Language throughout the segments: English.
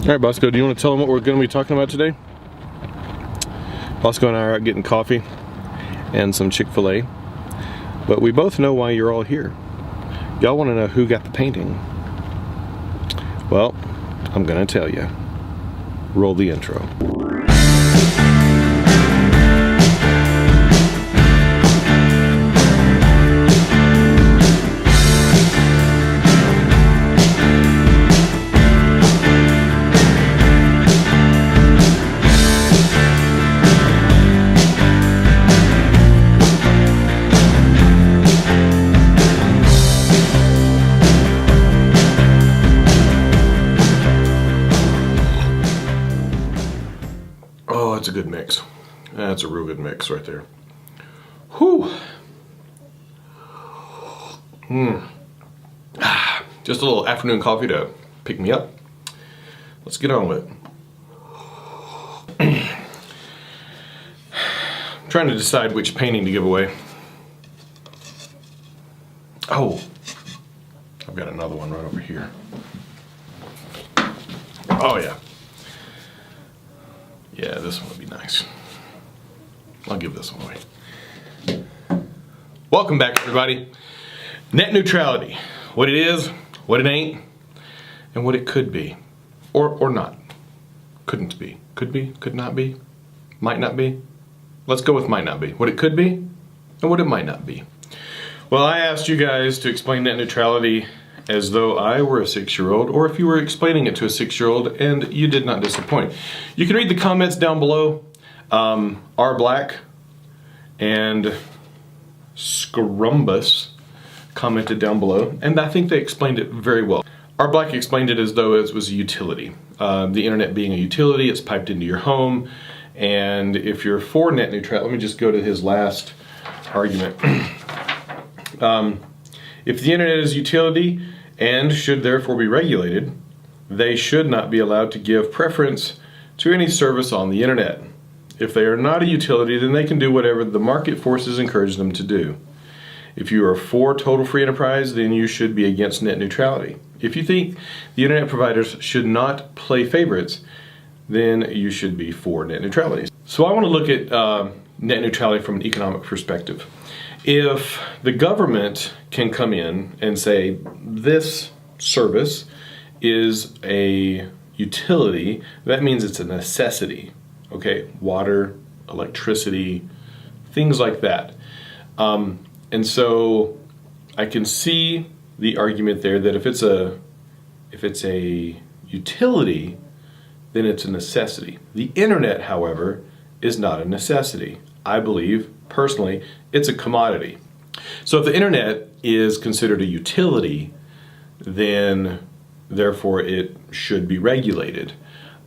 All right, Bosco, do you want to tell them what we're going to be talking about today? Bosco and I are out getting coffee and some Chick-fil-A, but we both know why you're all here. Y'all want to know who got the painting. Well, I'm going to tell you. Roll the intro. Oh, that's a good mix. That's a real good mix right there. Whew. Just a little afternoon coffee to pick me up. Let's get on with it. I'm trying to decide which painting to give away. Oh, I've got another one right over here. Oh yeah. Yeah, this one would be nice. I'll give this one away. Welcome back, everybody. Net neutrality. What it is, what it ain't, and what it could be. Or not. Couldn't be. Could be, could not be, might not be. Let's go with might not be. What it could be, and what it might not be. Well, I asked you guys to explain net neutrality as though I were a 6-year-old, or if you were explaining it to a 6-year-old, and you did not disappoint. You can read the comments down below. R Black and Scrumbus commented down below, and I think they explained it very well. R Black explained it as though it was a utility. The internet being a utility, it's piped into your home, and if you're for net neutrality, let me just go to his last argument. If the internet is a utility and should therefore be regulated, they should not be allowed to give preference to any service on the internet. If they are not a utility, then they can do whatever the market forces encourage them to do. If you are for total free enterprise, then you should be against net neutrality. If you think the internet providers should not play favorites, then you should be for net neutrality. So I want to look at net neutrality from an economic perspective. If the government can come in and say this service is a utility, that means it's a necessity. Okay, water, electricity, things like that. And so I can see the argument there that if it's a utility, then it's a necessity. The internet, however, is not a necessity. I believe, personally, it's a commodity. So if the internet is considered a utility, then therefore it should be regulated.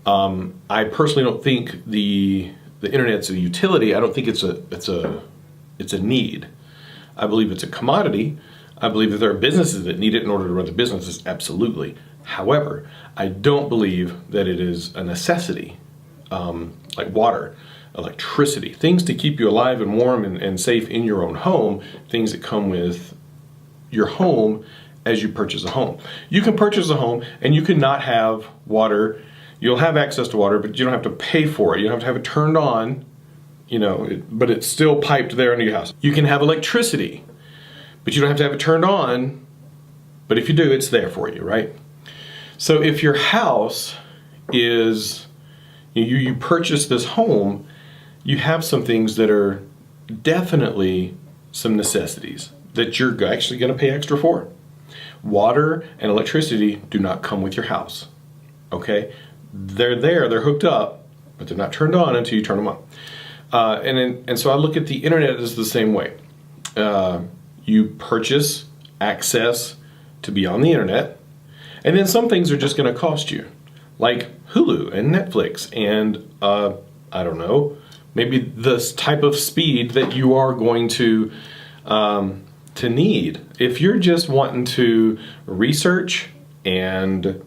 I personally don't think the internet's a utility. I don't think it's a need. I believe it's a commodity. I believe that there are businesses that need it in order to run the businesses, absolutely. However, I don't believe that it is a necessity, like water, electricity, things to keep you alive and warm and safe in your own home, things that come with your home as you purchase a home. You can purchase a home and you cannot have water. You'll have access to water, but you don't have to pay for it. You don't have to have it turned on, but it's still piped there into your house. You can have electricity, but you don't have to have it turned on, but if you do, it's there for you, right? So if your house is, you purchase this home, you have some things that are definitely some necessities that you're actually going to pay extra for. Water and electricity do not come with your house, okay? They're there, they're hooked up, but they're not turned on until you turn them on. And so I look at the internet as the same way. You purchase access to be on the internet, and then some things are just going to cost you, like Hulu and Netflix and I don't know, maybe this type of speed that you are going to need. If you're just wanting to research and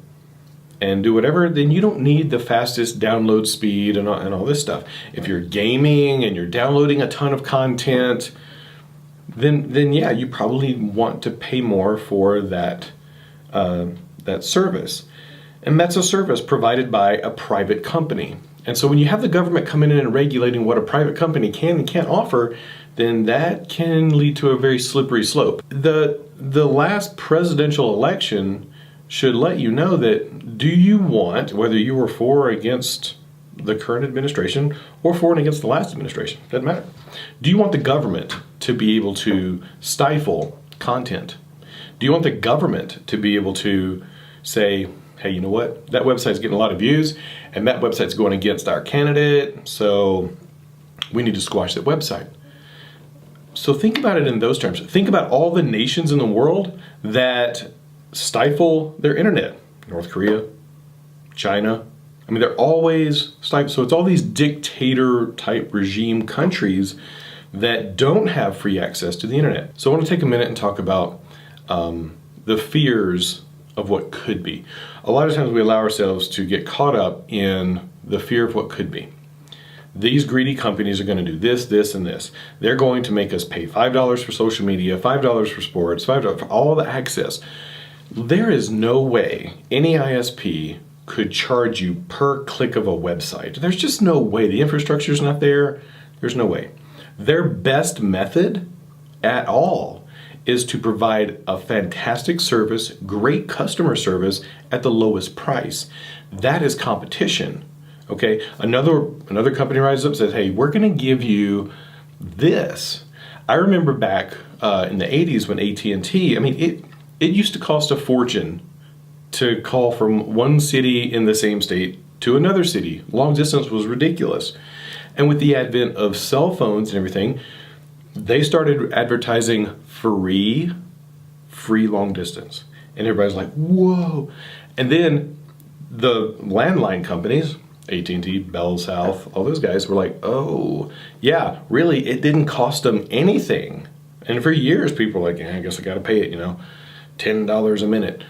do whatever, then you don't need the fastest download speed and all this stuff. If you're gaming and you're downloading a ton of content, then yeah, you probably want to pay more for that service. And that's a service provided by a private company. And so when you have the government coming in and regulating what a private company can and can't offer, then that can lead to a very slippery slope. The last presidential election should let you know that, do you want, whether you were for or against the current administration or for and against the last administration, doesn't matter. Do you want the government to be able to stifle content? Do you want the government to be able to say, hey, you know what, that website's getting a lot of views and that website's going against our candidate, so we need to squash that website? So think about it in those terms. Think about all the nations in the world that stifle their internet. North Korea, China. I mean, they're always stifled. So it's all these dictator type regime countries that don't have free access to the internet. So I want to take a minute and talk about the fears of what could be. A lot of times we allow ourselves to get caught up in the fear of what could be. These greedy companies are going to do this, this, and this. They're going to make us pay $5 for social media, $5 for sports, $5 for all the access. There is no way any ISP could charge you per click of a website. There's just no way. The infrastructure's not there. There's no way. Their best method at all is to provide a fantastic service, great customer service at the lowest price. That is competition. Okay, another company rises up and says, hey, we're going to give you this. I remember back in the 80s when AT&T, I mean, it used to cost a fortune to call from one city in the same state to another city. Long distance was ridiculous. And with the advent of cell phones and everything, they started advertising free long distance. And everybody's like, whoa. And then the landline companies, AT&T, Bell South, all those guys were like, oh, yeah, really, it didn't cost them anything. And for years, people were like, yeah, I guess I got to pay it, $10 a minute.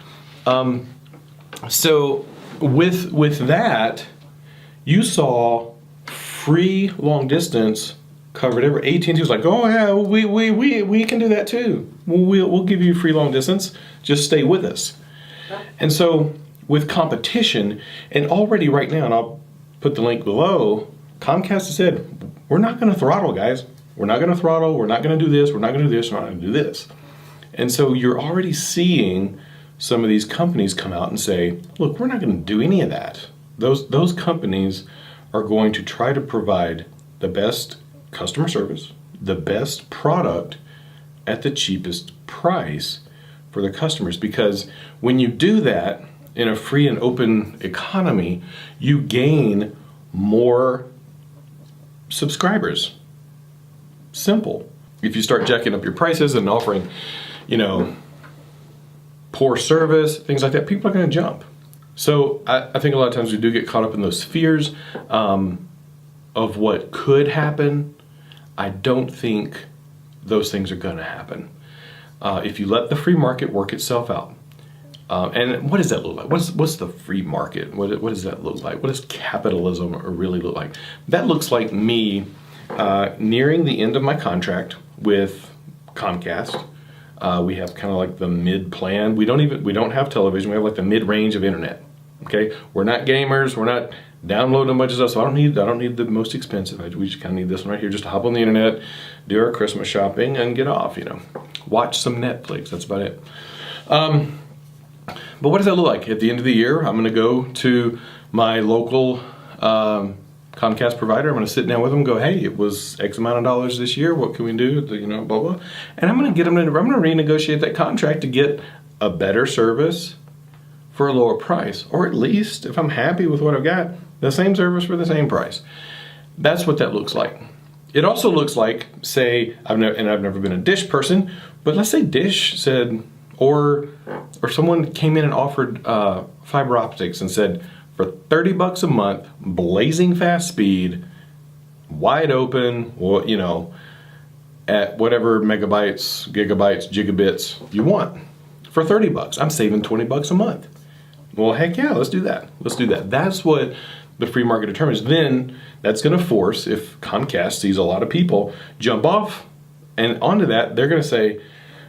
So with that, you saw free long distance covered every. AT&T was like, oh yeah, we can do that too. We'll give you free long distance. Just stay with us. And so with competition, and already right now, and I'll put the link below, Comcast has said, we're not going to throttle, guys. We're not going to throttle. We're not going to do this. We're not going to do this. We're not going to do this. And so you're already seeing some of these companies come out and say, look, we're not going to do any of that. Those companies are going to try to provide the best customer service, the best product at the cheapest price for their customers. Because when you do that in a free and open economy, you gain more subscribers. Simple. If you start jacking up your prices and offering, poor service, things like that, people are going to jump. So I think a lot of times we do get caught up in those fears of what could happen. I don't think those things are going to happen. If you let the free market work itself out. And what does that look like? What's the free market? What does that look like? What does capitalism really look like? That looks like me nearing the end of my contract with Comcast. We have kind of like the mid plan. We don't have television. We have like the mid range of internet. Okay, we're not gamers. We're not downloading a bunch of stuff. So I don't need the most expensive. We just kind of need this one right here, just to hop on the internet, do our Christmas shopping, and get off. Watch some Netflix. That's about it. But what does that look like? At the end of the year, I'm going to go to my local Comcast provider. I'm going to sit down with them and go, hey, it was X amount of dollars this year. What can we do? Blah, blah. And I'm going to renegotiate that contract to get a better service for a lower price. Or at least, if I'm happy with what I've got, the same service for the same price. That's what that looks like. It also looks like, say, I've never been a Dish person, but let's say Dish said, or someone came in and offered fiber optics and said, for $30 a month, blazing fast speed, wide open, at whatever megabytes, gigabytes, gigabits you want. For $30, I'm saving $20 a month. Well, heck yeah, let's do that. That's what the free market determines. Then that's going to force, if Comcast sees a lot of people jump off and onto that, they're going to say,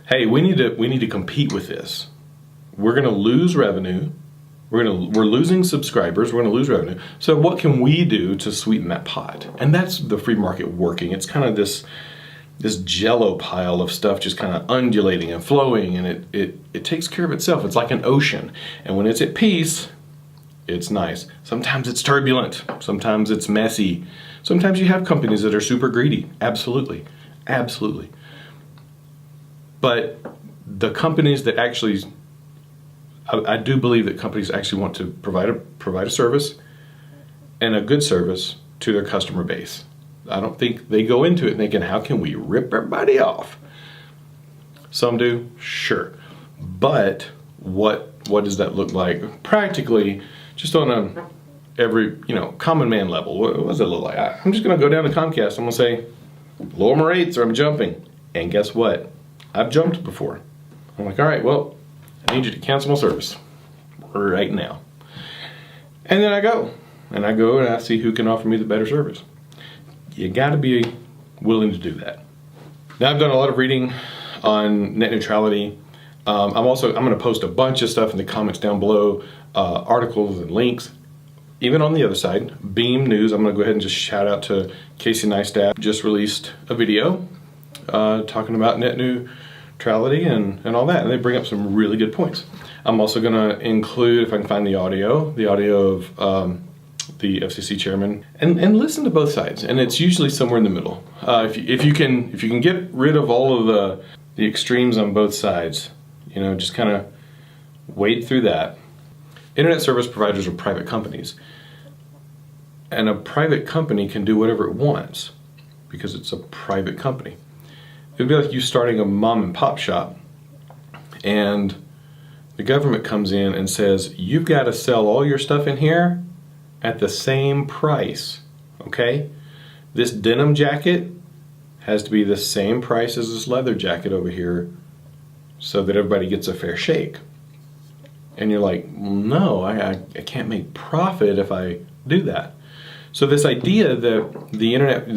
hey, we need to compete with this. We're going to lose revenue. We're losing subscribers, we're gonna lose revenue. So what can we do to sweeten that pot? And that's the free market working. It's kind of this jello pile of stuff just kind of undulating and flowing, and it takes care of itself. It's like an ocean. And when it's at peace, it's nice. Sometimes it's turbulent, sometimes it's messy. Sometimes you have companies that are super greedy. Absolutely, absolutely. But the companies that actually, I do believe that companies actually want to provide a service, and a good service, to their customer base. I don't think they go into it thinking, how can we rip everybody off? Some do, sure. But what does that look like practically, just on every common man level? What does it look like? I'm just gonna go down to Comcast. I'm gonna say, lower my rates or I'm jumping. And guess what? I've jumped before. I'm like, all right, well, I need you to cancel my service right now. And then I go and I see who can offer me the better service. You gotta be willing to do that. Now, I've done a lot of reading on net neutrality. I'm gonna post a bunch of stuff in the comments down below, articles and links. Even on the other side, BEME News, I'm gonna go ahead and just shout out to Casey Neistat, just released a video talking about net neutrality and all that, and they bring up some really good points. I'm also gonna include, if I can find the audio of the FCC chairman, and listen to both sides, and it's usually somewhere in the middle. If you can get rid of all of the extremes on both sides, just kind of wade through that. Internet service providers are private companies, and a private company can do whatever it wants because it's a private company. It'd be like you starting a mom and pop shop, and the government comes in and says, you've got to sell all your stuff in here at the same price, okay? This denim jacket has to be the same price as this leather jacket over here so that everybody gets a fair shake. And you're like, well, no, I can't make profit if I do that. So this idea that the internet,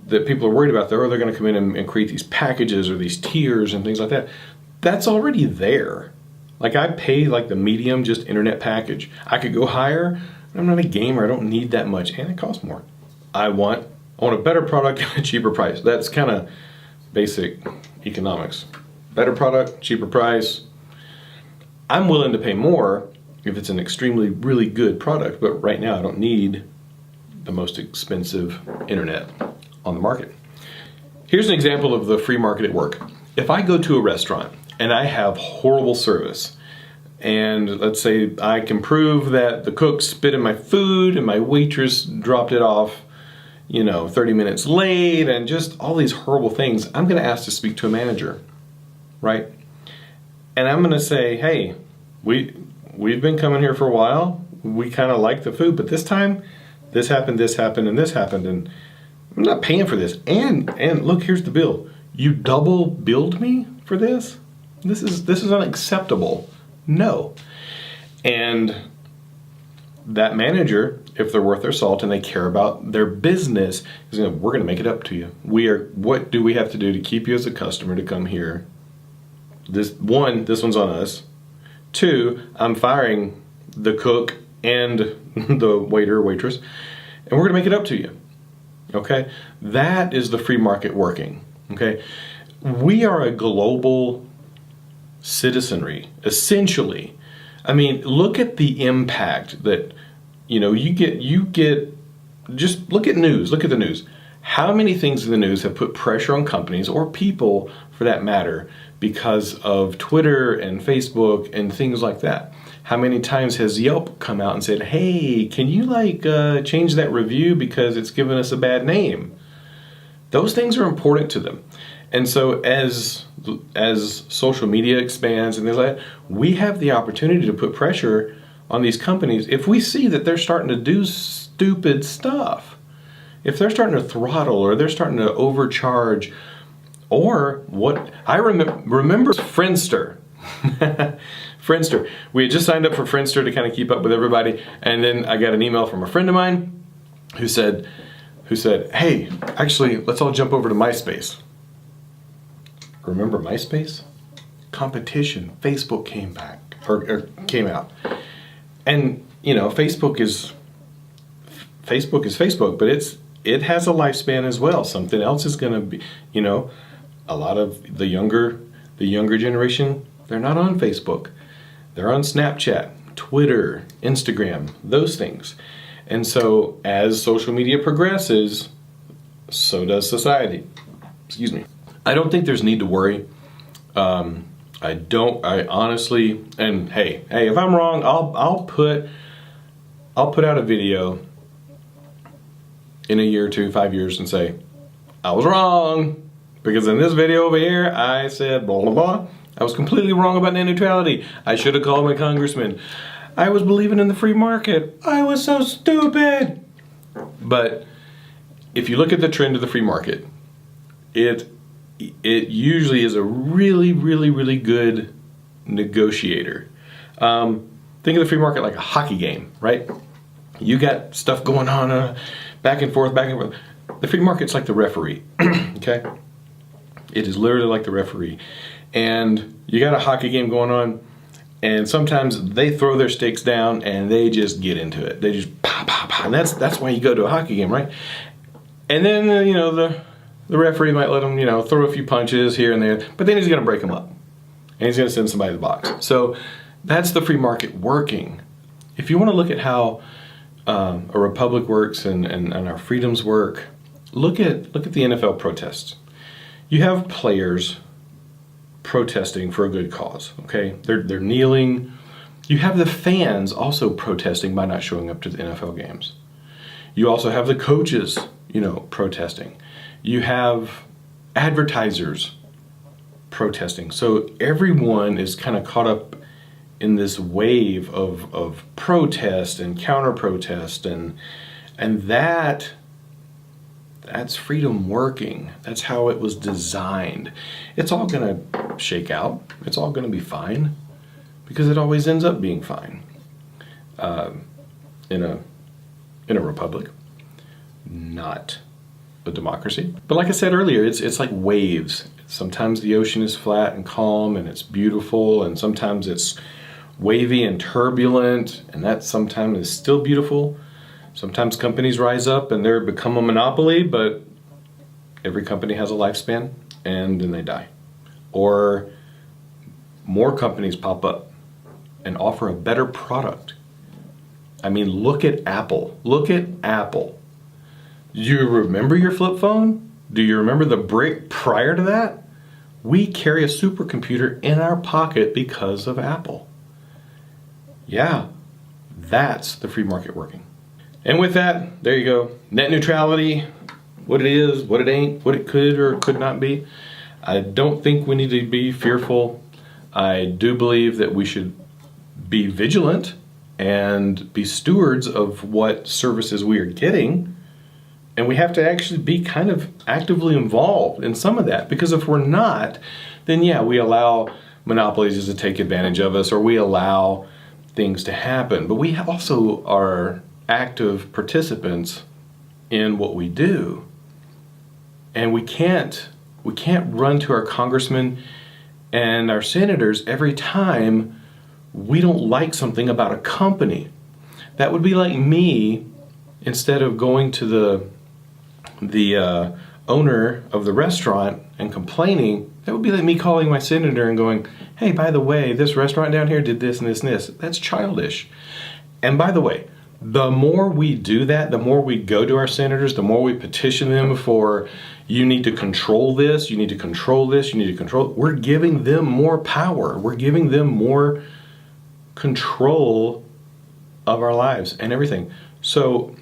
that people are worried about, they're going to come in and create these packages or these tiers and things like that, that's already there. Like, I pay like the medium just internet package. I could go higher. I'm not a gamer, I don't need that much, and it costs more. I want a better product at a cheaper price. That's kind of basic economics. Better product, cheaper price. I'm willing to pay more if it's an extremely, really good product, but right now I don't need the most expensive internet on the market. Here's an example of the free market at work. If I go to a restaurant and I have horrible service, and let's say I can prove that the cook spit in my food and my waitress dropped it off, 30 minutes late, and just all these horrible things, I'm gonna ask to speak to a manager, right? And I'm gonna say, hey, we've been coming here for a while, we kind of like the food, but this time, this happened, and this happened, and I'm not paying for this. And look, here's the bill. You double billed me for this? This is unacceptable. No. And that manager, if they're worth their salt and they care about their business, is we're going to make it up to you. What do we have to do to keep you as a customer to come here? This one's on us. 2, I'm firing the cook and the waiter or waitress, and we're going to make it up to you. Okay? That is the free market working. Okay? We are a global citizenry, essentially. I mean, look at the impact that you get. Just look at news. Look at the news. How many things in the news have put pressure on companies, or people for that matter, because of Twitter and Facebook and things like that? How many times has Yelp come out and said, hey, can you change that review because it's given us a bad name? Those things are important to them. And so as social media expands and things like that, we have the opportunity to put pressure on these companies if we see that they're starting to do stupid stuff. If they're starting to throttle, or they're starting to overcharge, or what I remember Friendster. Friendster. We had just signed up for Friendster to kind of keep up with everybody, and then I got an email from a friend of mine who said, hey, actually, let's all jump over to MySpace. Remember MySpace? Competition. Facebook came back, or came out. And you know, Facebook is Facebook, but it has a lifespan as well. Something else is going to be, you know, a lot of the younger generation, they're not on Facebook. They're on Snapchat, Twitter, Instagram, those things. And so as social media progresses, so does society. Excuse me. I don't think there's need to worry. I honestly, and hey, if I'm wrong, I'll put out a video in a year or two, 5 years, and say, I was wrong. Because in this video over here, I said blah, blah, blah. I was completely wrong about net neutrality. I should have called my congressman. I was believing in the free market. I was so stupid. But if you look at the trend of the free market, it usually is a really, really, really good negotiator. Think of the free market like a hockey game, right? You got stuff going on back and forth, back and forth. The free market's like the referee, okay? It is literally like the referee. And you got a hockey game going on, and sometimes they throw their sticks down and they just get into it. They just pow, pow, pow. And that's why you go to a hockey game, right? And then, you know, the referee might let them, you know, throw a few punches here and there, but then he's going to break them up. And he's going to send somebody to the box. So that's the free market working. If you want to look at how a republic works and our freedoms work, look at the NFL protests. You have players protesting for a good cause, okay? They're kneeling. You have the fans also protesting by not showing up to the NFL games. You also have the coaches, you know, protesting. You have advertisers protesting. So everyone is kind of caught up in this wave of protest and counter-protest, and that's freedom working. That's how it was designed. It's all gonna shake out. It's all gonna be fine, because it always ends up being fine in a republic, not a democracy. But like I said earlier, it's like waves. Sometimes the ocean is flat and calm and it's beautiful, and sometimes it's wavy and turbulent, and that sometimes is still beautiful. Sometimes companies rise up and they become a monopoly, but every company has a lifespan and then they die. Or more companies pop up and offer a better product. I mean, look at Apple. Look at Apple. Do you remember your flip phone? Do you remember the brick prior to that? We carry a supercomputer in our pocket because of Apple. Yeah, that's the free market working. And with that, there you go. Net neutrality, what it is, what it ain't, what it could or could not be. I don't think we need to be fearful. I do believe that we should be vigilant and be stewards of what services we are getting. And we have to actually be kind of actively involved in some of that. Because if we're not, then yeah, we allow monopolies to take advantage of us, or we allow things to happen. But we also are active participants in what we do. And we can't run to our congressmen and our senators every time we don't like something about a company. That would be like me, instead of going to the owner of the restaurant and complaining, that would be like me calling my senator and going, hey, by the way, this restaurant down here did this and this and this. That's childish. And by the way, the more we do that, the more we go to our senators, the more we petition them for, you need to control this, you need to control this, you need to control, we're giving them more power. We're giving them more control of our lives and everything. So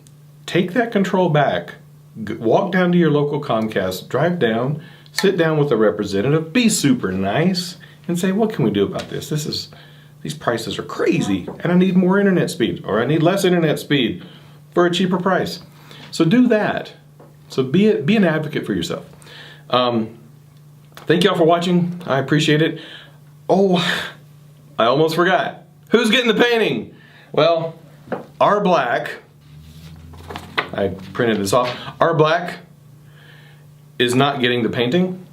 take that control back. Walk down to your local Comcast, drive down, sit down with a representative, be super nice, and say, what can we do about this? These prices are crazy, and I need more internet speed, or I need less internet speed for a cheaper price. So do that. So be an advocate for yourself. Thank y'all for watching. I appreciate it. Oh, I almost forgot. Who's getting the painting? Well, R Black, I printed this off. R Black is not getting the painting.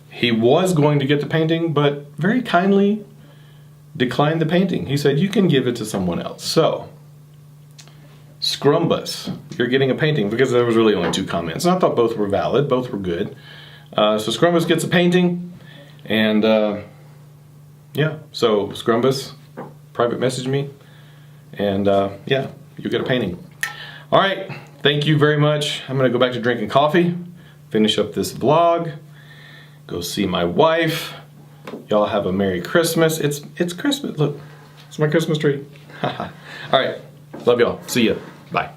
He was going to get the painting, but very kindly declined the painting. He said, you can give it to someone else. So, Scrumbus, you're getting a painting, because there was really only 2 comments. And I thought both were valid, both were good. So Scrumbus gets a painting, and yeah, so Scrumbus, private message me, and yeah, you get a painting. All right, thank you very much. I'm gonna go back to drinking coffee, finish up this vlog, go see my wife. Y'all have a Merry Christmas. It's Christmas, look, it's my Christmas tree. All right, love y'all, see ya, bye.